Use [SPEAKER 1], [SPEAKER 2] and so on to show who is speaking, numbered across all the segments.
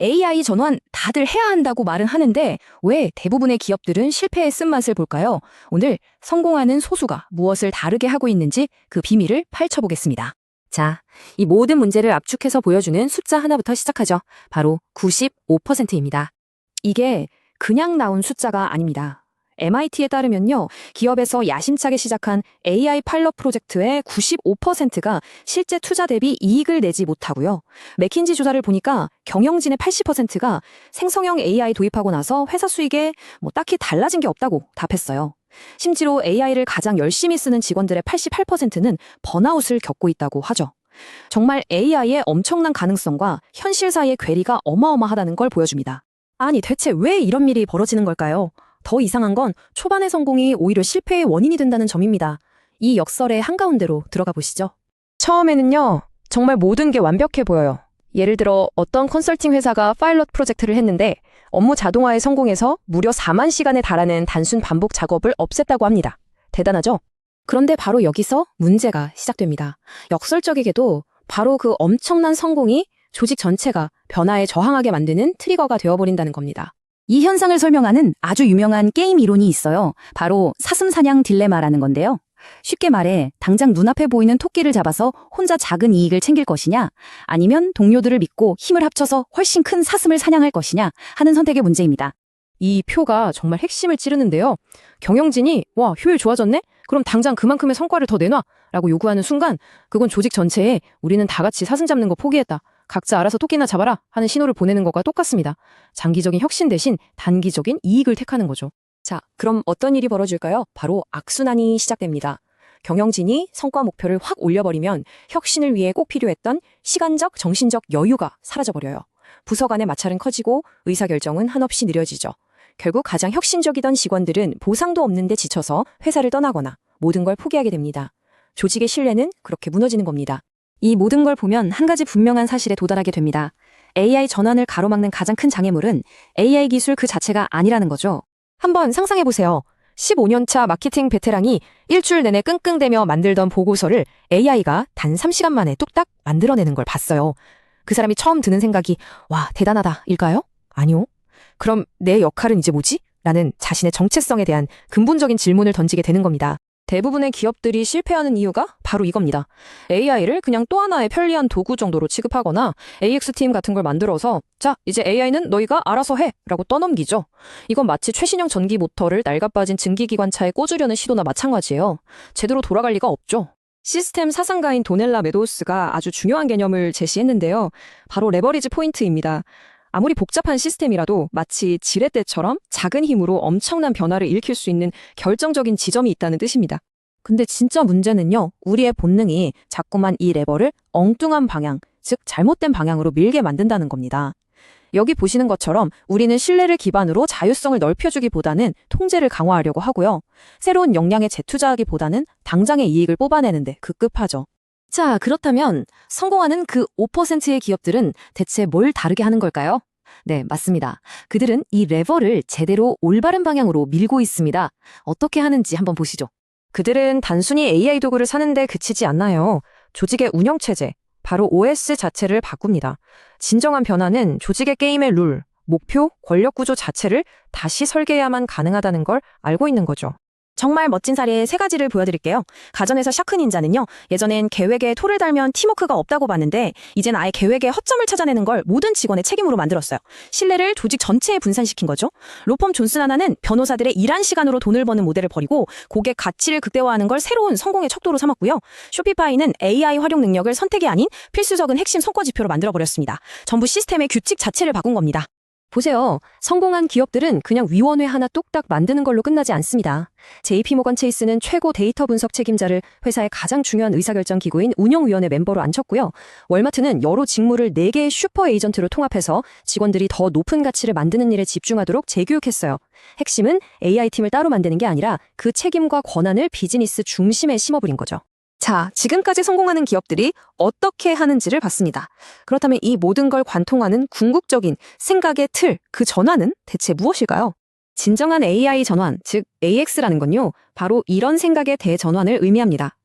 [SPEAKER 1] AI 전환 다들 해야 한다고 말은 하는데 왜 대부분의 기업들은 실패의 쓴맛을 볼까요? 오늘 성공하는 소수가 무엇을 다르게 하고 있는지 그 비밀을 파헤쳐보겠습니다. 자, 이 모든 문제를 압축해서 보여주는 숫자 하나부터 시작하죠. 바로 95%입니다. 이게 그냥 나온 숫자가 아닙니다. MIT에 따르면요, 기업에서 야심차게 시작한 AI 파일럿 프로젝트의 95%가 실제 투자 대비 이익을 내지 못하고요. 맥킨지 조사를 보니까 경영진의 80%가 생성형 AI 도입하고 나서 회사 수익에 딱히 달라진 게 없다고 답했어요. 심지어 AI를 가장 열심히 쓰는 직원들의 88%는 번아웃을 겪고 있다고 하죠. 정말 AI의 엄청난 가능성과 현실 사이의 괴리가 어마어마하다는 걸 보여줍니다. 아니, 대체 왜 이런 일이 벌어지는 걸까요? 더 이상한 건 초반의 성공이 오히려 실패의 원인이 된다는 점입니다. 이 역설의 한가운데로 들어가 보시죠. 처음에는요, 정말 모든 게 완벽해 보여요. 예를 들어 어떤 컨설팅 회사가 파일럿 프로젝트를 했는데 업무 자동화에 성공해서 무려 4만 시간에 달하는 단순 반복 작업을 없앴다고 합니다. 대단하죠? 그런데 바로 여기서 문제가 시작됩니다. 역설적이게도 바로 그 엄청난 성공이 조직 전체가 변화에 저항하게 만드는 트리거가 되어버린다는 겁니다. 이 현상을 설명하는 아주 유명한 게임 이론이 있어요. 바로 사슴사냥 딜레마라는 건데요. 쉽게 말해 당장 눈앞에 보이는 토끼를 잡아서 혼자 작은 이익을 챙길 것이냐, 아니면 동료들을 믿고 힘을 합쳐서 훨씬 큰 사슴을 사냥할 것이냐 하는 선택의 문제입니다. 이 표가 정말 핵심을 찌르는데요. 경영진이 와, 효율 좋아졌네? 그럼 당장 그만큼의 성과를 더 내놔! 라고 요구하는 순간 그건 조직 전체에 우리는 다 같이 사슴 잡는 거 포기했다, 각자 알아서 토끼나 잡아라 하는 신호를 보내는 것과 똑같습니다. 장기적인 혁신 대신 단기적인 이익을 택하는 거죠. 자, 그럼 어떤 일이 벌어질까요? 바로 악순환이 시작됩니다. 경영진이 성과 목표를 확 올려버리면 혁신을 위해 꼭 필요했던 시간적, 정신적 여유가 사라져버려요. 부서 간의 마찰은 커지고 의사결정은 한없이 느려지죠. 결국 가장 혁신적이던 직원들은 보상도 없는데 지쳐서 회사를 떠나거나 모든 걸 포기하게 됩니다. 조직의 신뢰는 그렇게 무너지는 겁니다. 이 모든 걸 보면 한 가지 분명한 사실에 도달하게 됩니다. AI 전환을 가로막는 가장 큰 장애물은 AI 기술 그 자체가 아니라는 거죠. 한번 상상해보세요. 15년차 마케팅 베테랑이 일주일 내내 끙끙대며 만들던 보고서를 AI가 단 3시간 만에 뚝딱 만들어내는 걸 봤어요. 그 사람이 처음 드는 생각이 와, 대단하다 일까요? 아니요. 그럼 내 역할은 이제 뭐지? 라는 자신의 정체성에 대한 근본적인 질문을 던지게 되는 겁니다. 대부분의 기업들이 실패하는 이유가 바로 이겁니다. AI를 그냥 또 하나의 편리한 도구 정도로 취급하거나 AX팀 같은 걸 만들어서 자, 이제 AI는 너희가 알아서 해! 라고 떠넘기죠. 이건 마치 최신형 전기 모터를 낡아빠진 증기기관차에 꽂으려는 시도나 마찬가지예요. 제대로 돌아갈 리가 없죠. 시스템 사상가인 도넬라 메도우스가 아주 중요한 개념을 제시했는데요. 바로 레버리지 포인트입니다. 아무리 복잡한 시스템이라도 마치 지렛대처럼 작은 힘으로 엄청난 변화를 일으킬 수 있는 결정적인 지점이 있다는 뜻입니다. 근데 진짜 문제는요, 우리의 본능이 자꾸만 이 레버를 엉뚱한 방향, 즉 잘못된 방향으로 밀게 만든다는 겁니다. 여기 보시는 것처럼 우리는 신뢰를 기반으로 자율성을 넓혀주기보다는 통제를 강화하려고 하고요. 새로운 역량에 재투자하기보다는 당장의 이익을 뽑아내는데 급급하죠. 자, 그렇다면 성공하는 그 5%의 기업들은 대체 뭘 다르게 하는 걸까요? 네, 맞습니다. 그들은 이 레버를 제대로 올바른 방향으로 밀고 있습니다. 어떻게 하는지 한번 보시죠. 그들은 단순히 AI 도구를 사는데 그치지 않나요? 조직의 운영체제, 바로 OS 자체를 바꿉니다. 진정한 변화는 조직의 게임의 룰, 목표, 권력 구조 자체를 다시 설계해야만 가능하다는 걸 알고 있는 거죠. 정말 멋진 사례 3가지를 보여드릴게요. 가전에서 샤크 닌자는요, 예전엔 계획에 토를 달면 팀워크가 없다고 봤는데 이젠 아예 계획에 허점을 찾아내는 걸 모든 직원의 책임으로 만들었어요. 신뢰를 조직 전체에 분산시킨 거죠. 로펌 존슨 하나는 변호사들의 일한 시간으로 돈을 버는 모델을 버리고 고객 가치를 극대화하는 걸 새로운 성공의 척도로 삼았고요. 쇼피파이는 AI 활용 능력을 선택이 아닌 필수적인 핵심 성과 지표로 만들어버렸습니다. 전부 시스템의 규칙 자체를 바꾼 겁니다. 보세요. 성공한 기업들은 그냥 위원회 하나 뚝딱 만드는 걸로 끝나지 않습니다. JP모건 체이스는 최고 데이터 분석 책임자를 회사의 가장 중요한 의사결정 기구인 운영위원회 멤버로 앉혔고요. 월마트는 여러 직무를 4개의 슈퍼 에이전트로 통합해서 직원들이 더 높은 가치를 만드는 일에 집중하도록 재교육했어요. 핵심은 AI팀을 따로 만드는 게 아니라 그 책임과 권한을 비즈니스 중심에 심어버린 거죠. 자, 지금까지 성공하는 기업들이 어떻게 하는지를 봤습니다. 그렇다면 이 모든 걸 관통하는 궁극적인 생각의 틀, 그 전환은 대체 무엇일까요? 진정한 AI 전환, 즉 AX라는 건요, 바로 이런 생각의 대전환을 의미합니다.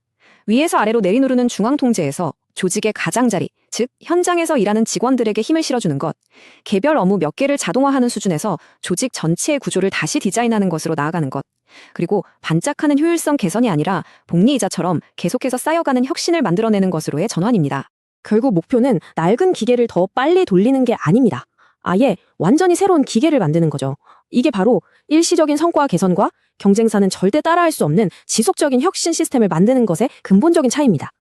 [SPEAKER 1] 위에서 아래로 내리누르는 중앙 통제에서 조직의 가장자리, 즉 현장에서 일하는 직원들에게 힘을 실어주는 것, 개별 업무 몇 개를 자동화하는 수준에서 조직 전체의 구조를 다시 디자인하는 것으로 나아가는 것, 그리고 반짝하는 효율성 개선이 아니라 복리이자처럼 계속해서 쌓여가는 혁신을 만들어내는 것으로의 전환입니다.
[SPEAKER 2] 결국 목표는 낡은 기계를 더 빨리 돌리는 게 아닙니다. 아예 완전히 새로운 기계를 만드는 거죠. 이게 바로 일시적인 성과 개선과 경쟁사는 절대 따라할 수 없는 지속적인 혁신 시스템을 만드는 것의 근본적인 차이입니다.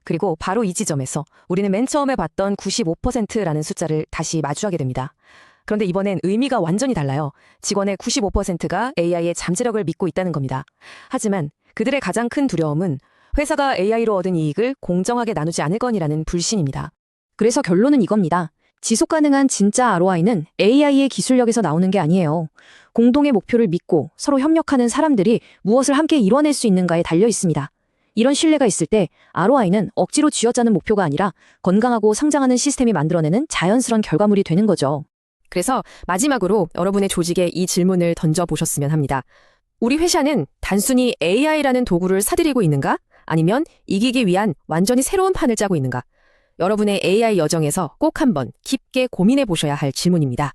[SPEAKER 1] 그리고 바로 이 지점에서 우리는 맨 처음에 봤던 95%라는 숫자를 다시 마주하게 됩니다. 그런데 이번엔 의미가 완전히 달라요. 직원의 95%가 AI의 잠재력을 믿고 있다는 겁니다. 하지만 그들의 가장 큰 두려움은 회사가 AI로 얻은 이익을 공정하게 나누지 않을 건이라는 불신입니다. 그래서 결론은 이겁니다. 지속 가능한 진짜 ROI는 AI의 기술력에서 나오는 게 아니에요. 공동의 목표를 믿고 서로 협력하는 사람들이 무엇을 함께 이뤄낼 수 있는가에 달려 있습니다. 이런 신뢰가 있을 때 ROI는 억지로 쥐어짜는 목표가 아니라 건강하고 성장하는 시스템이 만들어내는 자연스러운 결과물이 되는 거죠. 그래서 마지막으로 여러분의 조직에 이 질문을 던져보셨으면 합니다. 우리 회사는 단순히 AI라는 도구를 사들이고 있는가? 아니면 이기기 위한 완전히 새로운 판을 짜고 있는가? 여러분의 AI 여정에서 꼭 한번 깊게 고민해 보셔야 할 질문입니다.